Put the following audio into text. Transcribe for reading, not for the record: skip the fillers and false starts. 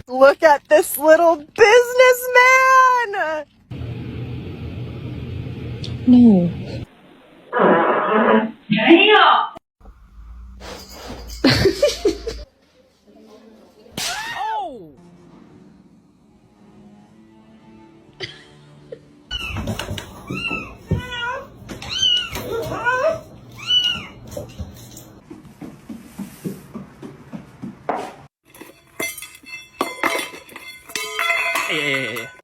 Look at this little businessman! No. Oh! Hey, hey, hey, hey.